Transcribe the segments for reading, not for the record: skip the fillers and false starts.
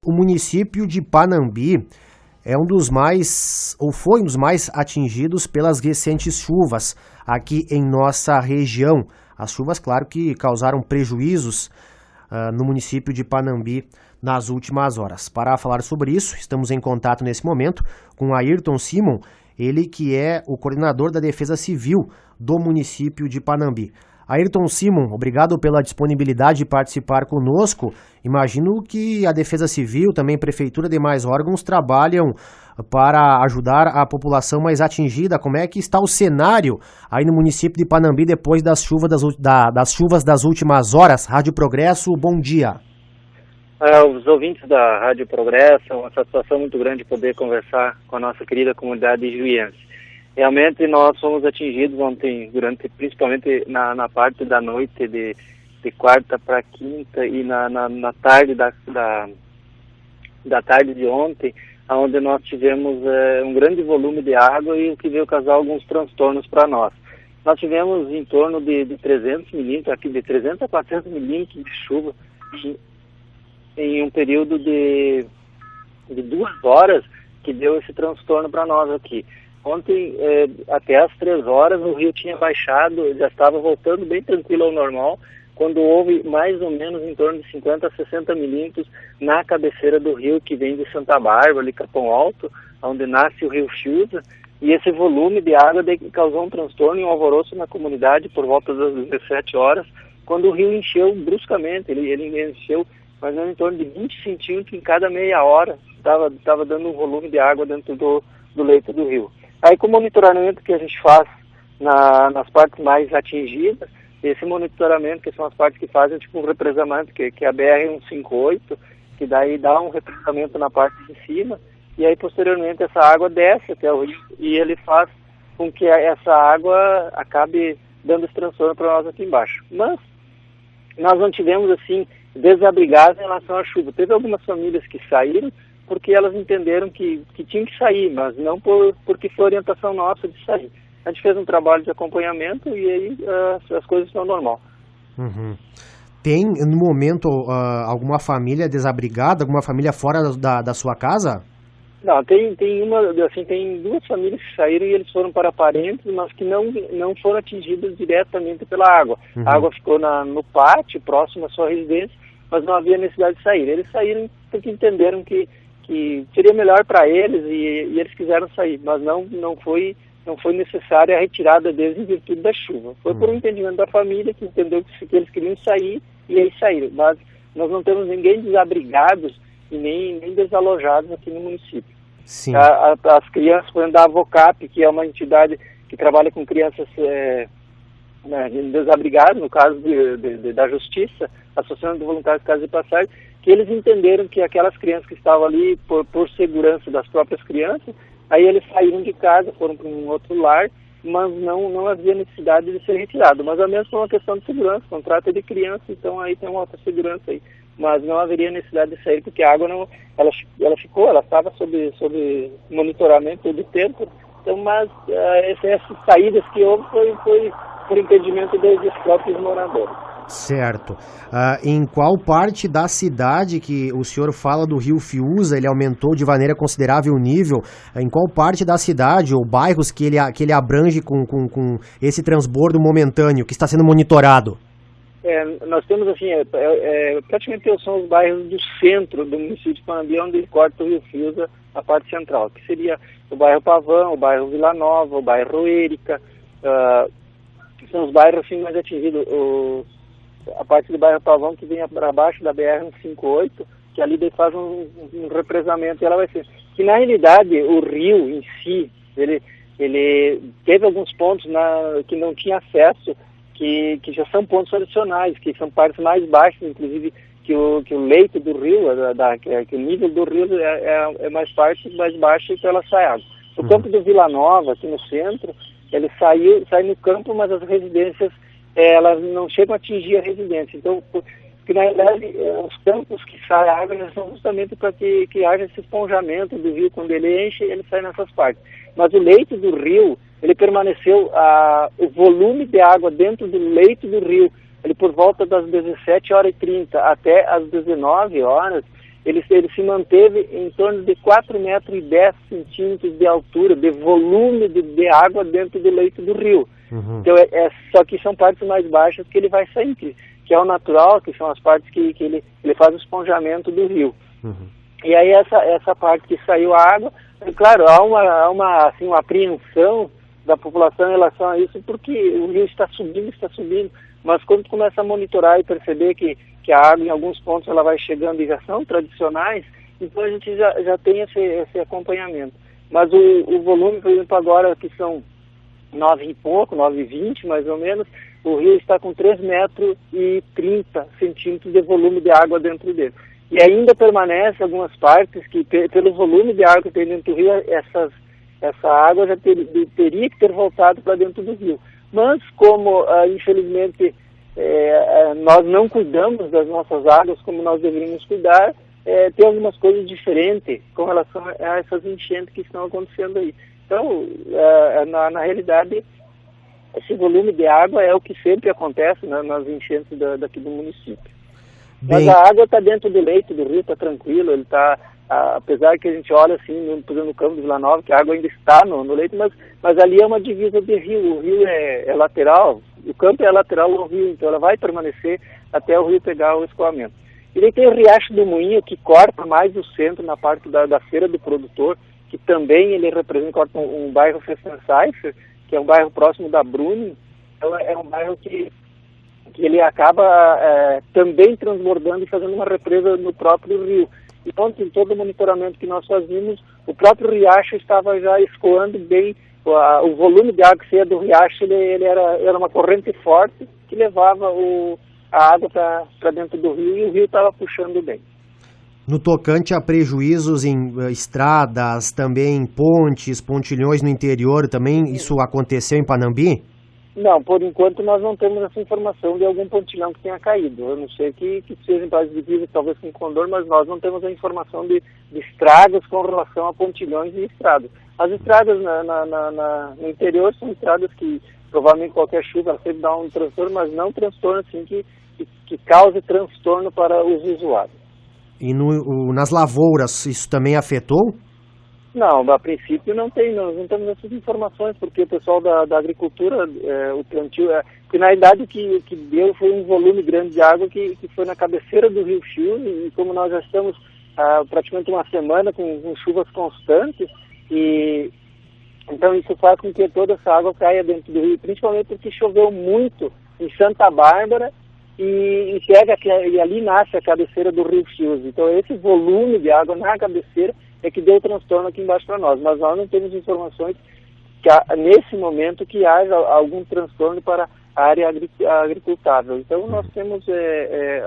o município de Panambi é um dos mais, ou foi um dos mais atingidos pelas recentes chuvas aqui em nossa região. As chuvas, claro, que causaram prejuízos no município de Panambi nas últimas horas. Para falar sobre isso, estamos em contato nesse momento com Ayrton Simon, ele que é o coordenador da Defesa Civil do município de Panambi. Ayrton Simon, obrigado pela disponibilidade de participar conosco. Imagino que a Defesa Civil, também a Prefeitura e demais órgãos trabalham para ajudar a população mais atingida. Como é que está o cenário aí no município de Panambi depois das chuvas das últimas horas? Rádio Progresso, bom dia. Os ouvintes da Rádio Progresso, é uma satisfação muito grande poder conversar com a nossa querida comunidade juiense. Realmente nós fomos atingidos ontem, principalmente na parte da noite de quarta para quinta e na tarde da tarde de ontem, onde nós tivemos um grande volume de água e o que veio causar alguns transtornos para nós. Nós tivemos em torno de 300 milímetros, aqui de 300 a 400 milímetros de chuva em um período de 2 horas que deu esse transtorno para nós aqui. Ontem, até às 3 horas, o rio tinha baixado, já estava voltando bem tranquilo ao normal, quando houve mais ou menos em torno de 50 a 60 milímetros na cabeceira do rio, que vem de Santa Bárbara, ali Capão Alto, onde nasce o rio Fiuza, e esse volume de água causou um transtorno e um alvoroço na comunidade por volta das 17 horas, quando o rio encheu bruscamente, ele encheu mais ou menos em torno de 20 centímetros em cada meia hora, estava dando um volume de água dentro do leito do rio. Aí com o monitoramento que a gente faz nas partes mais atingidas, esse monitoramento, que são as partes que fazem tipo um represamento, que é a BR-158, que daí dá um represamento na parte de cima, e aí posteriormente essa água desce até o rio, e ele faz com que essa água acabe dando esse transtorno para nós aqui embaixo. Mas nós não tivemos assim desabrigados em relação à chuva. Teve algumas famílias que saíram, porque elas entenderam que tinham que sair, mas não porque foi orientação nossa de sair. A gente fez um trabalho de acompanhamento e aí as coisas estão normal. Uhum. Tem, no momento, alguma família desabrigada, alguma família fora da sua casa? Não, tem 2 famílias que saíram e eles foram para parentes, mas que não foram atingidas diretamente pela água. Uhum. A água ficou no pátio, próximo à sua residência, mas não havia necessidade de sair. Eles saíram porque entenderam que seria melhor para eles e eles quiseram sair, mas não foi necessária a retirada deles em virtude da chuva. Foi por um entendimento da família que entendeu que eles queriam sair e aí saíram. Mas nós não temos ninguém desabrigados e nem desalojados aqui no município. Sim. As crianças, por exemplo, da Avocap, que é uma entidade que trabalha com crianças desabrigadas, no caso da Justiça, Associação de Voluntários de Casa de Passagem, que eles entenderam que aquelas crianças que estavam ali por segurança das próprias crianças, aí eles saíram de casa, foram para um outro lar, mas não havia necessidade de ser retirado. Mas a mesma é uma questão de segurança, contrato de criança, então aí tem uma outra segurança aí. Mas não haveria necessidade de sair, porque a água ela estava sob monitoramento todo o tempo, então, mas essas saídas que houve foi por impedimento dos próprios moradores. Certo. Em qual parte da cidade que o senhor fala do rio Fiuza, ele aumentou de maneira considerável o nível, em qual parte da cidade ou bairros que ele abrange com esse transbordo momentâneo que está sendo monitorado? Nós temos assim, praticamente são os bairros do centro do município de Panambi, onde ele corta o rio Fiuza, a parte central, que seria o bairro Pavão, o bairro Vila Nova, o bairro Érica, são os bairros assim, mais atingidos. A parte do bairro Pavão que vem para baixo da BR-158, que ali daí faz um represamento e ela vai ser. Que na realidade o rio em si, ele teve alguns pontos que não tinha acesso, que já são pontos adicionais, que são partes mais baixas, inclusive que o leito do rio, que o nível do rio é mais baixa, então ela sai água. O campo do Vila Nova, aqui no centro, ele sai no campo, mas as residências elas não chegam a atingir a residência. Então, porque na realidade os campos que saem água são justamente para que haja esse esponjamento do rio. Quando ele enche, ele sai nessas partes. Mas o leito do rio, ele permaneceu, o volume de água dentro do leito do rio, ele por volta das 17h30 até as 19 horas, ele se manteve em torno de 4,10 metros de altura, de volume de água dentro do leito do rio. Uhum. Então, só que são partes mais baixas que ele vai sair, que é o natural, que são as partes que ele faz o esponjamento do rio. Uhum. E aí essa parte que saiu a água, claro, há uma apreensão da população em relação a isso, porque o rio está subindo, mas quando começa a monitorar e perceber que a água em alguns pontos ela vai chegando e já são tradicionais, então a gente já tem esse acompanhamento. Mas o volume, por exemplo, agora que são 9 e pouco, 9,20 mais ou menos, o rio está com 3,30 metros de volume de água dentro dele. E ainda permanece algumas partes que, pelo volume de água que tem dentro do rio, essa água já teria que ter voltado para dentro do rio. Mas como, infelizmente, nós não cuidamos das nossas águas como nós deveríamos cuidar, tem algumas coisas diferentes com relação a essas enchentes que estão acontecendo aí. Então, na realidade, esse volume de água é o que sempre acontece, né, nas enchentes daqui do município. Bem... Mas a água está dentro do leito do rio, está tranquilo, ele está, apesar que a gente olha assim, no campo de Vila Nova, que a água ainda está no leito, mas ali é uma divisa de rio, o rio é lateral, o campo é lateral ao rio, então ela vai permanecer até o rio pegar o escoamento. E daí tem o Riacho do Moinho, que corta mais o centro na parte da feira do produtor, que também ele representa um bairro Festensaif, que é um bairro próximo da Bruni, então é um bairro que ele acaba também transbordando e fazendo uma represa no próprio rio. Então, em todo o monitoramento que nós fazíamos, o próprio riacho estava já escoando bem, o volume de água que saía do riacho, ele era uma corrente forte que levava a água para dentro do rio, e o rio estava puxando bem. No tocante a prejuízos em estradas, também em pontes, pontilhões no interior, também isso aconteceu em Panambi? Não, por enquanto nós não temos essa informação de algum pontilhão que tenha caído. Eu não sei que seja em Paz de Vida, talvez com Condor, mas nós não temos a informação de estradas com relação a pontilhões e estradas. As estradas no interior são estradas que provavelmente qualquer chuva sempre dá um transtorno, mas não transtorno assim que cause transtorno para os usuários. E nas lavouras isso também afetou? Não, a princípio nós não temos essas informações, porque o pessoal da agricultura, o plantio, porque na realidade o que deu foi um volume grande de água que foi na cabeceira do Rio Chiu, e como nós já estamos praticamente uma semana com chuvas constantes, e então isso faz com que toda essa água caia dentro do rio, principalmente porque choveu muito em Santa Bárbara, e ali nasce a cabeceira do Rio Chiu. Então esse volume de água na cabeceira é que deu transtorno aqui embaixo para nós, mas nós não temos informações que nesse momento que haja algum transtorno para a área agricultável. Então nós temos,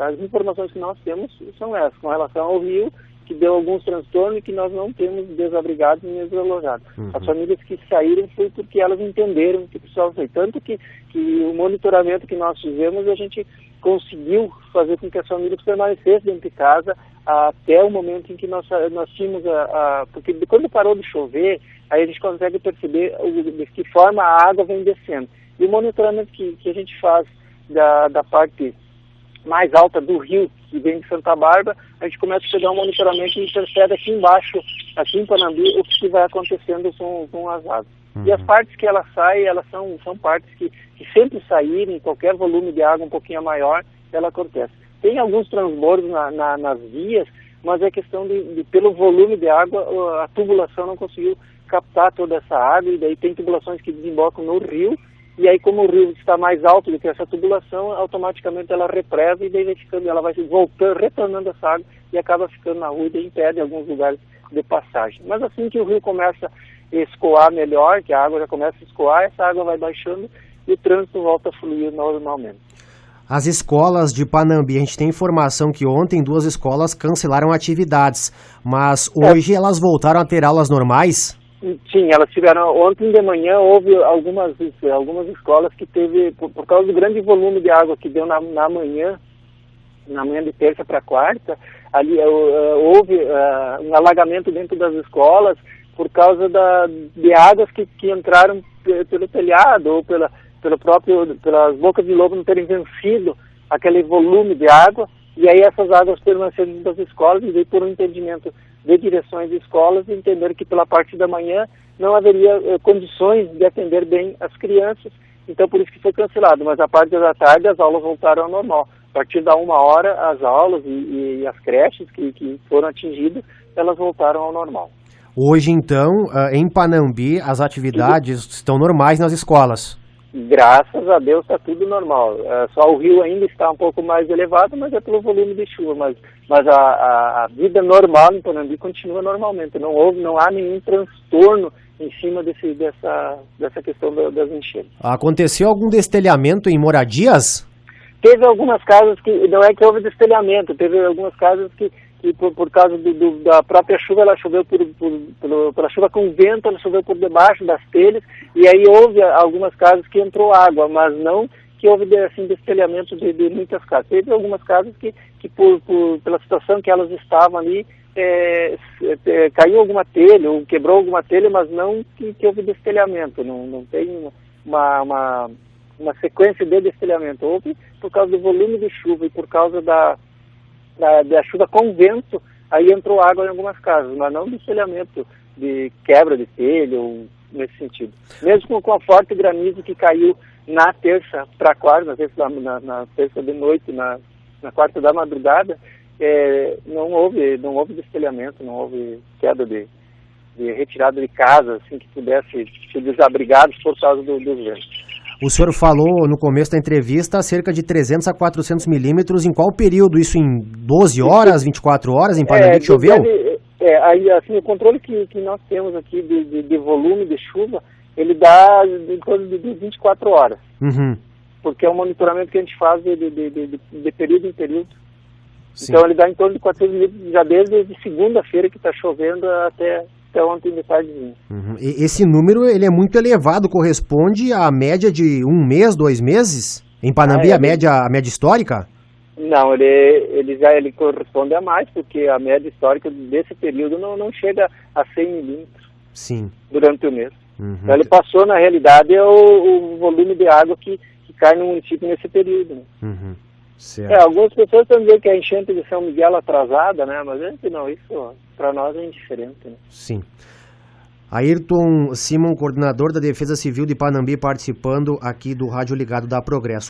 as informações que nós temos são essas, com relação ao rio, que deu alguns transtornos e que nós não temos desabrigados nem desalojados. Uhum. As famílias que saíram foi porque elas entenderam que precisava sair. Tanto que o monitoramento que nós fizemos, a gente conseguiu fazer com que as famílias permanecessem dentro de casa até o momento em que nós tínhamos porque quando parou de chover, aí a gente consegue perceber de que forma a água vem descendo. E o monitoramento que a gente faz da parte mais alta do rio, que vem de Santa Bárbara, a gente começa a pegar um monitoramento e percebe aqui embaixo, aqui em Panambi, o que vai acontecendo com as águas. Uhum. E as partes que ela sai, elas são partes que sempre saírem, qualquer volume de água um pouquinho maior, ela acontece. Tem alguns transbordos nas vias, mas é questão pelo volume de água, a tubulação não conseguiu captar toda essa água, e daí tem tubulações que desembocam no rio, e aí como o rio está mais alto do que essa tubulação, automaticamente ela represa, e daí ela vai voltando, retornando essa água, e acaba ficando na rua, e daí impede alguns lugares de passagem. Mas assim que o rio começa a escoar melhor, que a água já começa a escoar, essa água vai baixando, e o trânsito volta a fluir normalmente. As escolas de Panambi, a gente tem informação que ontem 2 escolas cancelaram atividades, mas hoje elas voltaram a ter aulas normais? Sim, elas tiveram, ontem de manhã houve algumas escolas que teve, por causa do grande volume de água que deu na manhã de terça para quarta, ali houve um alagamento dentro das escolas por causa de águas que entraram pelo telhado ou pelas bocas de lobo não terem vencido aquele volume de água, e aí essas águas permaneceram dentro das escolas, e daí por um entendimento de direções de escolas, entenderam que pela parte da manhã não haveria condições de atender bem as crianças, então por isso que foi cancelado, mas a parte da tarde as aulas voltaram ao normal. A partir da 1h, as aulas e as creches que foram atingidas, elas voltaram ao normal. Hoje, então, em Panambi, as atividades estão normais nas escolas? Graças a Deus está tudo normal. Só o rio ainda está um pouco mais elevado, mas é pelo volume de chuva. Mas a vida normal em Panambi continua normalmente. Não há nenhum transtorno em cima dessa questão das enchentes. Aconteceu algum destelhamento em moradias? Teve algumas casas que, não é que houve destelhamento, teve algumas casas que por causa da própria chuva, ela choveu pela chuva com vento, ela choveu por debaixo das telhas, e aí houve algumas casas que entrou água, mas não que houve assim, destelhamento de muitas casas. Teve algumas casas que pela situação que elas estavam ali, caiu alguma telha, ou quebrou alguma telha, mas não que houve destelhamento, não tem uma sequência de destelhamento. Houve por causa do volume de chuva e por causa da chuva com vento, aí entrou água em algumas casas, mas não destelhamento de quebra de telha ou nesse sentido. Mesmo com a forte granizo que caiu na terça para quarta, na terça de noite, na quarta da madrugada, não houve destelhamento, não houve queda de retirada de casas, assim, que pudesse ser desabrigados por causa dos ventos. O senhor falou no começo da entrevista cerca de 300 a 400 milímetros. Em qual período? Isso em 12 horas, 24 horas em Panambi que choveu? Aí, assim, o controle que nós temos aqui de volume de chuva, ele dá em torno de 24 horas. Uhum. Porque é um monitoramento que a gente faz de período em período. Sim. Então ele dá em torno de 400 milímetros já desde segunda-feira que está chovendo até ontem de tardezinha. Uhum. E esse número ele é muito elevado, corresponde à média de 1 mês, 2 meses? Em Panambi, a média histórica? Não, ele corresponde a mais, porque a média histórica desse período não chega a 100 milímetros. Sim. Durante o mês. Uhum. Então ele passou, na realidade, o volume de água que cai no município nesse período. Né? Uhum. Certo. Algumas pessoas estão dizendo que a enchente de São Miguel é atrasada, né? Mas não, isso para nós é indiferente. Né? Sim. Ayrton Simon, coordenador da Defesa Civil de Panambi, participando aqui do Rádio Ligado da Progresso.